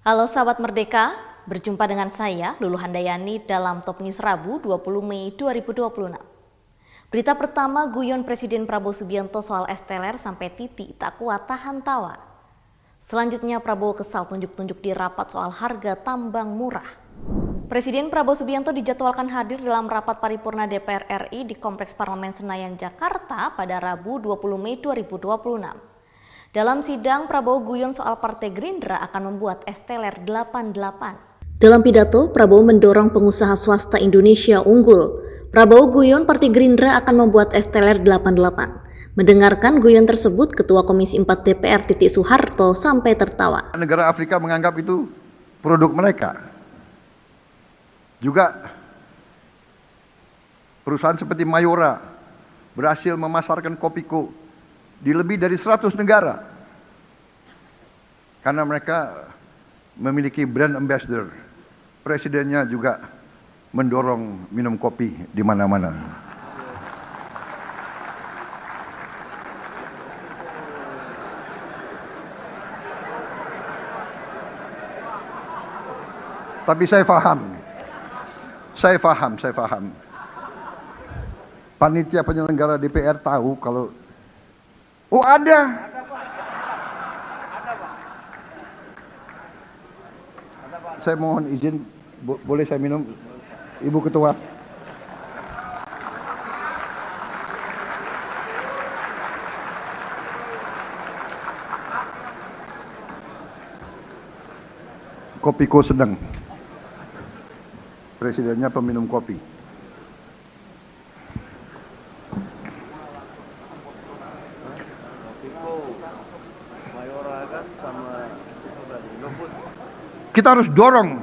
Halo sahabat Merdeka, berjumpa dengan saya Lulu Handayani dalam Top News Rabu 20 Mei 2026. Berita pertama, guyon Presiden Prabowo Subianto soal es teler sampai titik tak kuat tahan tawa. Selanjutnya Prabowo kesal tunjuk-tunjuk di rapat soal harga tambang murah. Presiden Prabowo Subianto dijadwalkan hadir dalam rapat paripurna DPR RI di Kompleks Parlemen Senayan, Jakarta pada Rabu 20 Mei 2026. Dalam sidang, Prabowo guyon soal Partai Gerindra akan membuat es teler 88. Dalam pidato, Prabowo mendorong pengusaha swasta Indonesia unggul. Prabowo guyon Partai Gerindra akan membuat es teler 88. Mendengarkan guyon tersebut, Ketua Komisi 4 DPR Titik Soeharto sampai tertawa. Negara Afrika menganggap itu produk mereka. Juga perusahaan seperti Mayora berhasil memasarkan Kopiko di lebih dari 100 negara. Karena mereka memiliki brand ambassador. Presidennya juga mendorong minum kopi di mana-mana. Tapi saya paham. Panitia penyelenggara DPR tahu kalau ada. Saya mohon izin, boleh saya minum, Ibu Ketua? Kopiko sedang. Presidennya peminum kopi. Kita harus dorong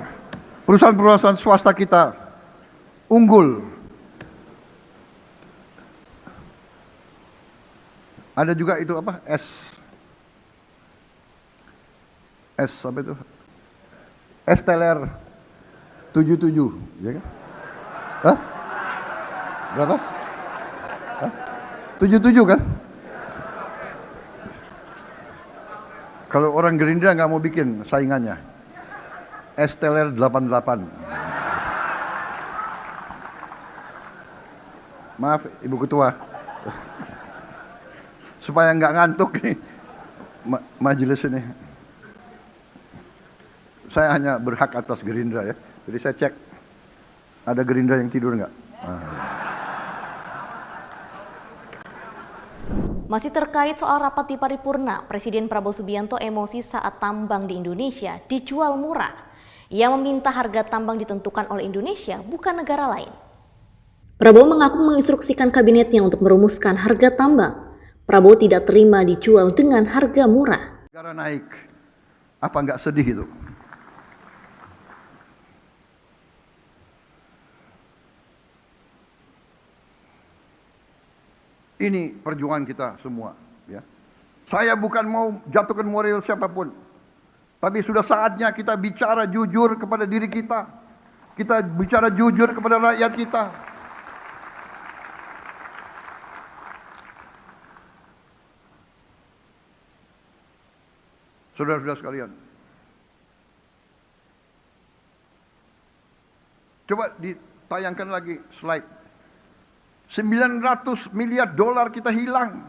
perusahaan-perusahaan swasta kita unggul. Ada juga itu apa? Es apa itu? Es teler 77, ya kan? Hah? Berapa? Hah? 77 kan? Kalau orang Gerindra nggak mau bikin saingannya, es teler 88. Maaf Ibu Ketua, supaya nggak ngantuk nih majelis ini. Saya hanya berhak atas Gerindra ya. Jadi saya cek, ada Gerindra yang tidur nggak? Masih terkait soal rapat di paripurna, Presiden Prabowo Subianto emosi saat tambang di Indonesia dijual murah. Ia meminta harga tambang ditentukan oleh Indonesia, bukan negara lain. Prabowo mengaku menginstruksikan kabinetnya untuk merumuskan harga tambang. Prabowo tidak terima dijual dengan harga murah. Negara naik, apa nggak sedih itu? Ini perjuangan kita semua, ya. Saya bukan mau jatuhkan moral siapapun, tapi sudah saatnya kita bicara jujur kepada diri kita. Kita bicara jujur kepada rakyat kita. Saudara-saudara sekalian, coba ditayangkan lagi slide. 900 miliar dolar kita hilang.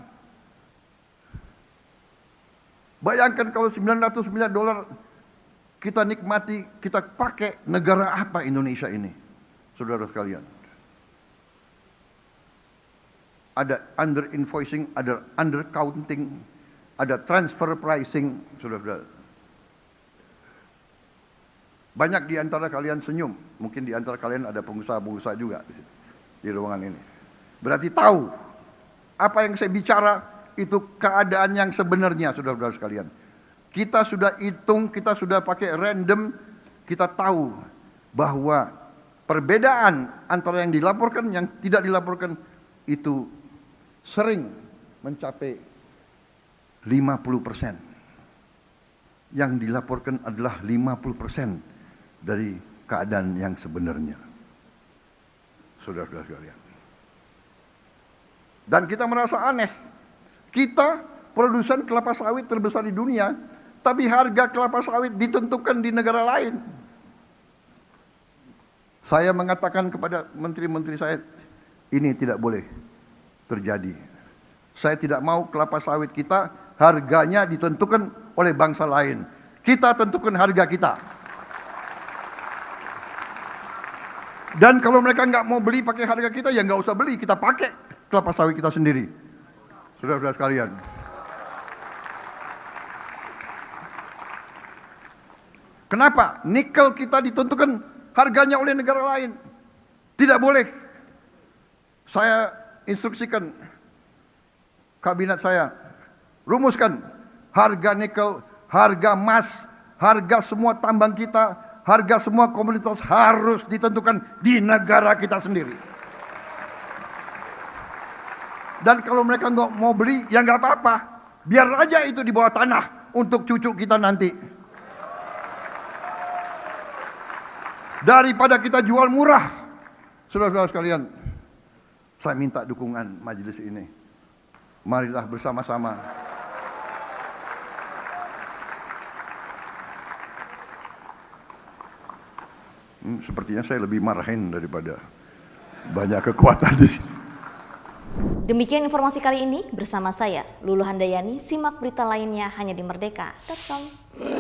Bayangkan kalau 900 miliar dolar kita nikmati, kita pakai, negara apa Indonesia ini? Saudara sekalian. Ada under invoicing, ada under counting, ada transfer pricing, saudara-saudara. Banyak di antara kalian senyum, mungkin di antara kalian ada pengusaha-pengusaha juga di ruangan ini. Berarti tahu apa yang saya bicara itu keadaan yang sebenarnya, saudara-saudara sekalian. Kita sudah hitung, kita sudah pakai random, kita tahu bahwa perbedaan antara yang dilaporkan yang tidak dilaporkan itu sering mencapai 50%. Yang dilaporkan adalah 50% dari keadaan yang sebenarnya. Saudara-saudara sekalian. Dan kita merasa aneh. Kita produsen kelapa sawit terbesar di dunia Tapi harga kelapa sawit ditentukan di negara lain. Saya mengatakan kepada menteri-menteri saya, ini tidak boleh terjadi. Saya tidak mau kelapa sawit kita harganya ditentukan oleh bangsa lain. Kita tentukan harga kita. Dan kalau mereka nggak mau beli pakai harga kita, ya nggak usah beli. Kita pakai kelapa sawit kita sendiri. Saudara-saudara sekalian. Kenapa? Nikel kita ditentukan harganya oleh negara lain. Tidak boleh. Saya instruksikan kabinet saya, rumuskan harga nikel, harga emas, harga semua tambang kita, harga semua komoditas harus ditentukan di negara kita sendiri. Dan kalau mereka nggak mau beli, ya nggak apa-apa. Biar aja itu di bawah tanah untuk cucu kita nanti. Daripada kita jual murah. Saudara-saudara sekalian, saya minta dukungan majelis ini. Marilah bersama-sama sepertinya saya lebih marahin daripada banyak kekuatan di sini. Demikian informasi kali ini bersama saya, Lulu Handayani. Simak berita lainnya hanya di merdeka.com.